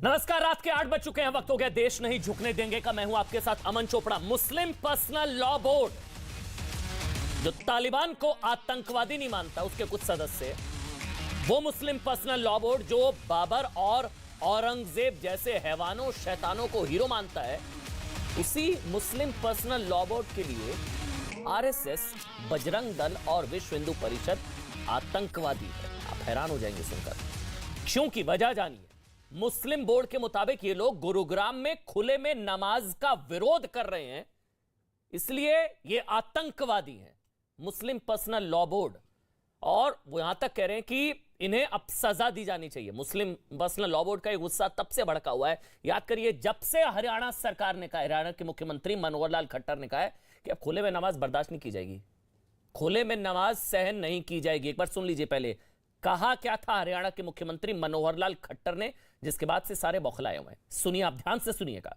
नमस्कार, रात के 8 बज चुके हैं। वक्त हो गया देश नहीं झुकने देंगे का। मैं हूं आपके साथ अमन चोपड़ा। मुस्लिम पर्सनल लॉ बोर्ड जो तालिबान को आतंकवादी नहीं मानता, उसके कुछ सदस्य, वो मुस्लिम पर्सनल लॉ बोर्ड जो बाबर और औरंगजेब जैसे हैवानों शैतानों को हीरो मानता है, उसी मुस्लिम पर्सनल लॉ बोर्ड के लिए आरएसएस, बजरंग दल और विश्व हिंदू परिषद आतंकवादी है। आप हैरान हो जाएंगे सुनकर। क्यों की वजह जानिए। मुस्लिम बोर्ड के मुताबिक ये लोग गुरुग्राम में खुले में नमाज का विरोध कर रहे हैं, इसलिए ये आतंकवादी हैं, मुस्लिम पर्सनल लॉ बोर्ड। और वो यहां तक कह रहे हैं कि इन्हें अब सजा दी जानी चाहिए। मुस्लिम पर्सनल लॉ बोर्ड का ये गुस्सा तब से भड़का हुआ है, याद करिए, जब से हरियाणा सरकार ने कहा, हरियाणा के मुख्यमंत्री मनोहर लाल खट्टर ने कहा है कि अब खुले में नमाज बर्दाश्त नहीं की जाएगी, खुले में नमाज सहन नहीं की जाएगी। एक बार सुन लीजिए पहले कहा क्या था हरियाणा के मुख्यमंत्री मनोहर लाल खट्टर ने, जिसके बाद से सारे बौखलाए हुए हैं। सुनिए, आप ध्यान से सुनिएगा।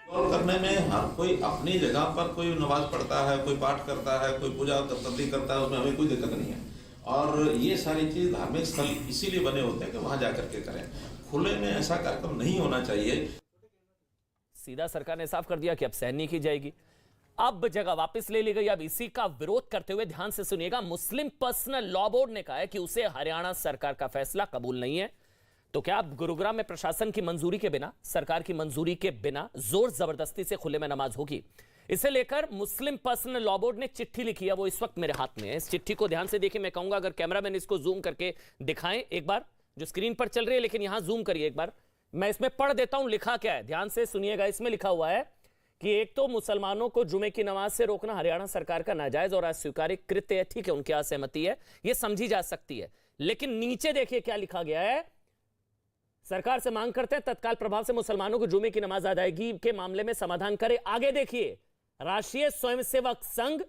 करने में हर कोई अपनी जगह पर कोई नमाज पढ़ता है, कोई पाठ करता है, कोई पूजा तब्दीली करता है, उसमें हमें कोई दिक्कत नहीं है। और ये सारी चीज धार्मिक स्थल इसीलिए बने होते हैं कि वहां जाकर के करें। खुले में ऐसा कार्यक्रम नहीं होना चाहिए। सीधा सरकार ने साफ कर दिया कि अब सहन नहीं की जाएगी, अब जगह वापस ले ली गई। अब इसी का विरोध करते हुए ध्यान से सुनिएगा, मुस्लिम पर्सनल लॉ बोर्ड ने कहा है कि उसे हरियाणा सरकार का फैसला कबूल नहीं है। तो क्या अब गुरुग्राम में प्रशासन की मंजूरी के बिना, सरकार की मंजूरी के बिना जोर जबरदस्ती से खुले में नमाज होगी? इसे लेकर मुस्लिम पर्सनल लॉ बोर्ड ने चिट्ठी लिखी है, वो इस वक्त मेरे हाथ में है। इस चिट्ठी को ध्यान से देखिए। मैं कहूंगा अगर कैमरामैन इसको जूम करके दिखाएं एक बार, जो स्क्रीन पर चल रही है, लेकिन यहां जूम करिए एक बार। मैं इसमें पढ़ देता हूं लिखा क्या है, ध्यान से सुनिएगा। इसमें लिखा हुआ है कि एक तो मुसलमानों को जुमे की नमाज से रोकना हरियाणा सरकार का नाजायज और अस्वीकार्य कृत्य है। ठीक है, उनकी असहमति है, यह समझी जा सकती है। लेकिन नीचे देखिए क्या लिखा गया है। सरकार से मांग करते हैं तत्काल प्रभाव से मुसलमानों को जुमे की नमाज अदायगी के मामले में समाधान करे। आगे देखिए, राष्ट्रीय स्वयंसेवक संघ,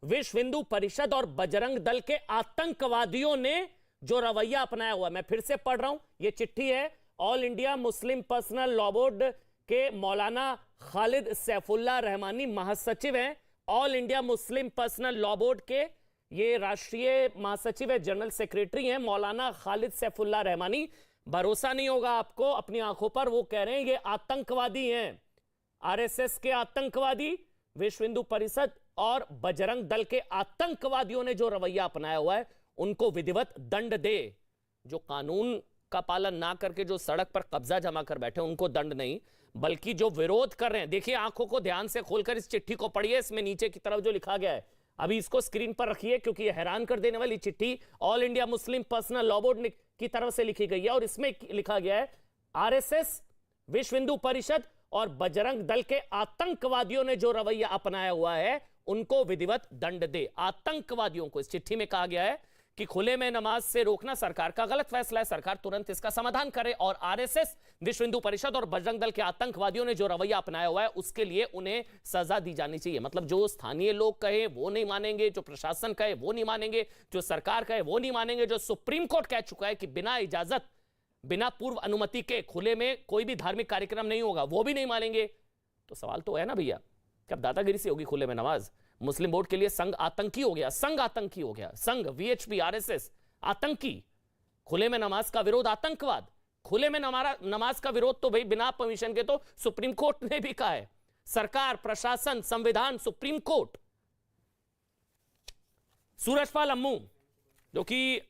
विश्व हिंदू परिषद और बजरंग दल के आतंकवादियों ने जो रवैया अपनाया हुआ है, मैं फिर से पढ़ रहा हूं, यह चिट्ठी है। All India Muslim personal law board के मौलाना खालिद सैफुल्लाह रहमानी महासचिव हैं। All India Muslim personal law board के ये राष्ट्रीय महासचिव है, जनरल सेक्रेटरी हैं मौलाना खालिद सैफुल्लाह रहमानी। भरोसा नहीं होगा आपको अपनी आंखों पर, वो कह रहे हैं ये आतंकवादी हैं, आरएसएस के आतंकवादी, विश्व हिंदू परिषद और बजरंग दल के आतंकवादियों ने जो रवैया अपनाया हुआ है उनको विधिवत दंड दे। जो कानून का पालन ना करके जो सड़क पर कब्जा जमा कर बैठे उनको दंड नहीं, बल्कि जो विरोध कर रहे हैं, देखिए आंखों को ध्यान से खोलकर इस चिट्ठी को पढ़िए। इसमें नीचे की तरफ जो लिखा गया है, अभी इसको स्क्रीन पर रखिए क्योंकि यह हैरान कर देने वाली चिट्ठी all India Muslim personal law board की तरफ से लिखी गई है। और इसमें लिखा गया है, आरएसएस, विश्व हिंदू परिषद और बजरंग दल के आतंकवादियों ने जो रवैया अपनाया हुआ है उनको विधिवत दंड दे। आतंकवादियों को इस चिट्ठी में कहा गया है कि खुले में नमाज से रोकना सरकार का गलत फैसला है, सरकार तुरंत इसका समाधान करे। और आरएसएस, विश्व हिंदू परिषद और बजरंग दल के आतंकवादियों ने जो रवैया अपनाया हुआ है उसके लिए उन्हें सजा दी जानी चाहिए। मतलब जो स्थानीय लोग कहे वो नहीं मानेंगे, जो प्रशासन कहे वो नहीं मानेंगे, जो सरकार कहे वो नहीं मानेंगे, जो सुप्रीम कोर्ट कह चुका है कि बिना इजाजत, बिना पूर्व अनुमति के खुले में कोई भी धार्मिक कार्यक्रम नहीं होगा, वो भी नहीं मानेंगे। तो सवाल तो है ना भैया, कब दादागिरी से होगी खुले में नमाज? मुस्लिम बोर्ड के लिए संघ आतंकी हो गया, संघ आतंकी हो गया, संघ वीएचपी आरएसएस आतंकी, खुले में नमाज का विरोध आतंकवाद। खुले में नमाज का विरोध तो भाई बिना परमिशन के तो सुप्रीम कोर्ट ने भी कहा है, सरकार, प्रशासन, संविधान, सुप्रीम कोर्ट। सूरजपाल अम्मू जो कि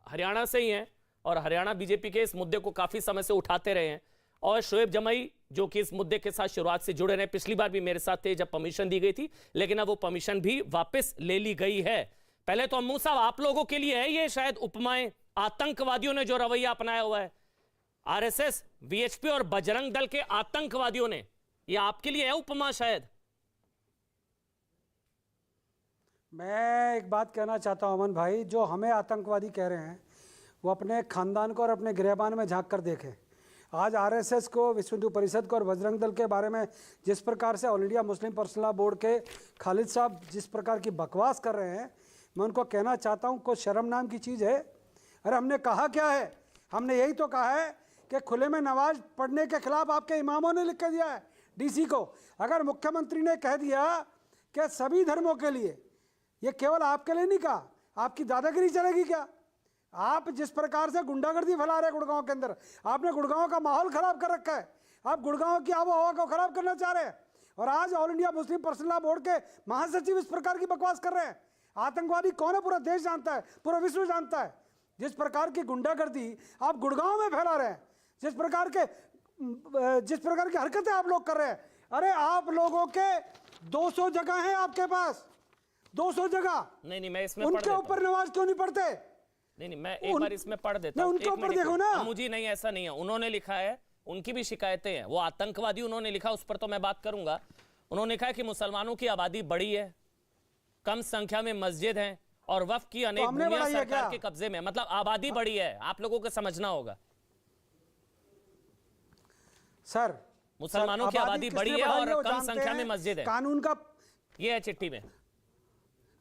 हरियाणा से ही हैं और हरियाणा बीजेपी के इस मुद्दे को काफी समय से उठाते रहे हैं, और शोएब जमई जो कि इस मुद्दे के साथ शुरुआत से जुड़े रहे, पिछली बार भी मेरे साथ थे जब परमिशन दी गई थी, लेकिन अब वो परमिशन भी वापस ले ली गई है। पहले तो अम्मू साहब, आप लोगों के लिए है ये शायद उपमाएं, आतंकवादियों ने जो रवैया अपनाया हुआ है, आरएसएस, वीएचपी और बजरंग दल के आतंकवादियों ने, ये आपके लिए है उपमा शायद? मैं एक बात कहना चाहता हूं अमन भाई, जो हमें आतंकवादी कह रहे हैं वो अपने खानदान को और अपने गिरबान में झांक कर देखें। आज आरएसएस को, विश्व हिंदू परिषद को और बजरंग दल के बारे में जिस प्रकार से all India Muslim personal law board के खालिद साहब जिस प्रकार की बकवास कर रहे हैं, मैं उनको कहना चाहता हूं कोई शर्म नाम की चीज़ है? अरे हमने कहा क्या है? हमने यही तो कहा है कि खुले में नमाज पढ़ने के खिलाफ आपके इमामों ने लिख के दिया है डीसी को। अगर मुख्यमंत्री ने कह दिया कि सभी धर्मों के लिए, ये केवल आपके लिए नहीं कहा, आपकी दादागिरी चलेगी क्या? आप जिस प्रकार से गुंडागर्दी फैला रहे हैं गुड़गांव के अंदर, आपने गुड़गांव का माहौल खराब कर रखा है, आप गुड़गांव की आबो हवा को खराब करना चाह रहे हैं। और आज all India Muslim personal law board के महासचिव इस प्रकार की बकवास कर रहे हैं। आतंकवादी कौन है पूरा देश जानता है, पूरा विश्व जानता है। जिस प्रकार की गुंडागर्दी आप गुड़गांव में फैला रहे हैं, जिस प्रकार की हरकतें आप लोग कर रहे हैं, अरे आप लोगों के 200 जगह हैं आपके पास, 200 जगह। नहीं मैं इसमें उनके ऊपर नमाज क्यों नहीं पढ़ते? नहीं मैं एक बार इसमें पढ़ देता हूं। उनके ऊपर देखो ना। मुझे नहीं, ऐसा नहीं है, उन्होंने लिखा है, उनकी भी शिकायतें हैं, वो आतंकवादी उन्होंने लिखा, उस पर तो मैं बात करूंगा। उन्होंने कहा कि मुसलमानों की आबादी बड़ी है, कम संख्या में मस्जिद हैं और वक्फ की अनेक भूमियां सरकार के कब्जे में, मतलब आबादी बड़ी है, आप लोगों को समझना होगा सर। मुसलमानों की आबादी बड़ी है और कम संख्या में मस्जिद है। कानून का ये है चिट्ठी में।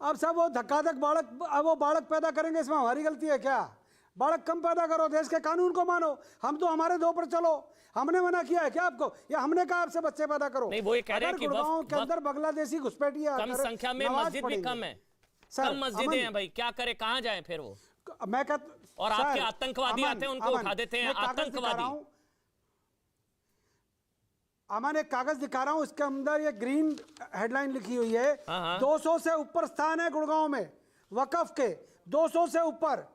अब सब वो धक्काधक बालक, अब वो बालक पैदा करेंगे, इसमें हमारी गलती है क्या? बालक कम पैदा करो, देश के कानून को मानो, हम तो हमारे दो पर चलो। हमने मना किया है क्या आपको, या हमने कहा आपसे बच्चे पैदा करो? नहीं, वो ये कह रहे हैं कि गुड़गांव के अंदर बांग्लादेशी घुसपैठिया कम संख्या में मस्जिद भी कम है, कम मस्जिदें हैं भाई, क्या करे, कहां जाए फिर वो? मैं कहता, और आपके आतंकवादी आते हैं, उनको उठा देते हैं आतंकवादी। अमन एक कागज दिखा रहा हूं, इसके अंदर ये ग्रीन हेडलाइन लिखी हुई है, 200 से ऊपर स्थान है गुड़गांव में वकफ के, 200 से ऊपर।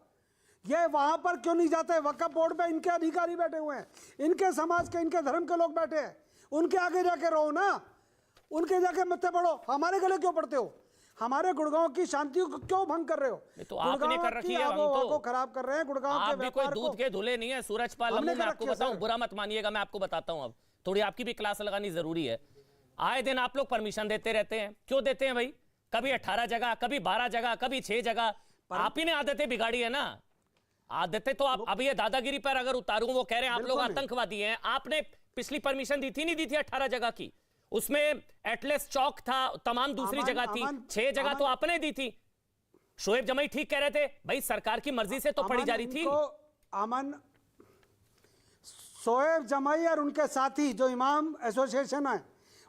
ये वहां पर क्यों नहीं जाते? वकफ बोर्ड पे इनके अधिकारी बैठे हुए हैं, इनके समाज के, इनके धर्म के लोग बैठे हैं, उनके आगे जाके रहो ना, उनके जाके मत्थे पड़ो। हमारे गले क्यों पड़ते हो? हमारे गुड़गांव की शांति को क्यों भंग कर रहे हो? तो आपने कर रखी है, हम तो खराब कर रहे हैं गुड़गांव के व्यापार को। आप भी कोई दूध के धुले नहीं है सूरजपाल। मैं आपको बताऊं, बुरा मत मानिएगा, मैं आपको बताता हूं, अब थोड़ी आपकी भी क्लास लगानी जरूरी है। आए दिन आप लोग परमिशन देते रहते हैं, क्यों देते हैं भाई? कभी 18 जगह, कभी 12 जगह, कभी 6 जगह। आप ही ने आदतें बिगाड़ी है ना, आदतें तो आप। अब ये दादागिरी पर अगर उतारूं, वो कह रहे हैं आप लोग आतंकवादी हैं। आपने पिछली परमिशन दी थी, नहीं दी थी 18 जगह की? उसमें एटलस चौक था, तमाम दूसरी जगह थी, 6 जगह तो आपने दी थी। शोएब जमाई ठीक कह रहे थे भाई, सरकार की मर्जी से तो पड़ी जा रही थी। अमन, शोएब जमाई और उनके साथी जो इमाम एसोसिएशन है,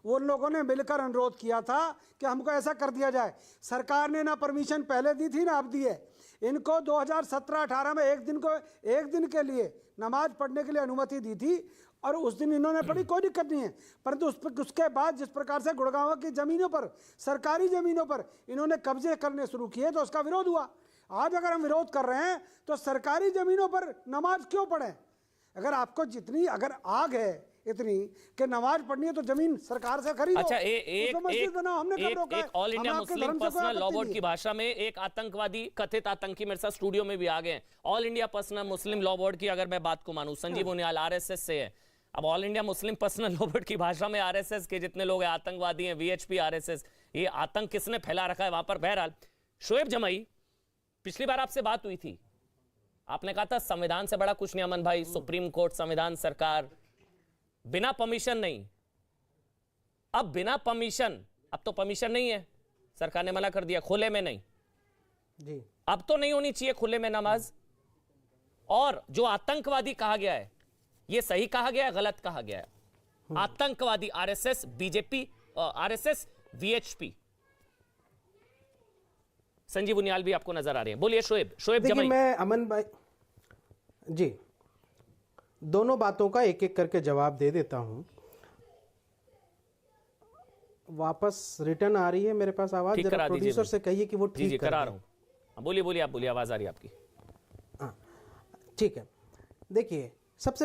उन लोगों ने मिलकर अनुरोध किया था कि हमको ऐसा कर दिया जाए। सरकार ने ना परमिशन पहले दी थी ना अब दी है। इनको 2017-18 में एक दिन के लिए नमाज पढ़ने के लिए अनुमति दी थी, और उस दिन इन्होंने पढ़ी, कोई दिक्कत नहीं है। परंतु उसके बाद जिस प्रकार से गुड़गांव की जमीनों पर, सरकारी जमीनों पर इन्होंने कब्जे करने शुरू किए, तो उसका विरोध हुआ। आज अगर हम विरोध कर रहे हैं तो सरकारी जमीनों पर नमाज क्यों पढ़ें? अगर आपको जितनी अगर आग है इतनी कि नमाज पढ़नी है, तो जमीन सरकार से खरीदो। अच्छा, एक all India Muslim personal law board की भाषा में एक आतंकवादी, कथित आतंकी मेरे साथ स्टूडियो में भी आ गए हैं। ऑल इंडिया पर्सनल मुस्लिम लॉ बोर्ड की अगर मैं बात को मानूं, संजीव उनियाल आरएसएस से है। अब all India Muslim personal law board की भाषा में आरएसएस के जितने लोग हैं आतंकवादी हैं, वीएचपी, आरएसएस, ये आतंक किसने फैला रखा है वहां पर? बहरहाल, शोएब जमाई, पिछली बार आपसे बात हुई थी, आपने कहा था संविधान से बड़ा कुछ नहीं अमन भाई, सुप्रीम कोर्ट, संविधान, सरकार, बिना परमिशन नहीं। अब बिना परमिशन, अब तो परमिशन नहीं है, सरकार ने मना कर दिया, खुले में नहीं जी। अब तो नहीं होनी चाहिए खुले में नमाज। और जो आतंकवादी कहा गया है, यह सही कहा गया है, गलत कहा गया है? आतंकवादी RSS, BJP, RSS, VHP. Sanjeev Uniyal भी आपको नजर आ रहे हैं, बोलिए। शोएब जमाई। मैं अमन भाई जी, दोनों बातों का एक एक करके जवाब दे देता हूं। वापस रिटर्न आ रही है मेरे पास आवाज, जरा प्रोड्यूसर से कहिए कि वो ठीक करा रहा हूं। बोलिए, आप बोलिए, आवाज आ रही है आपकी। हाँ ठीक है। देखिए, सबसे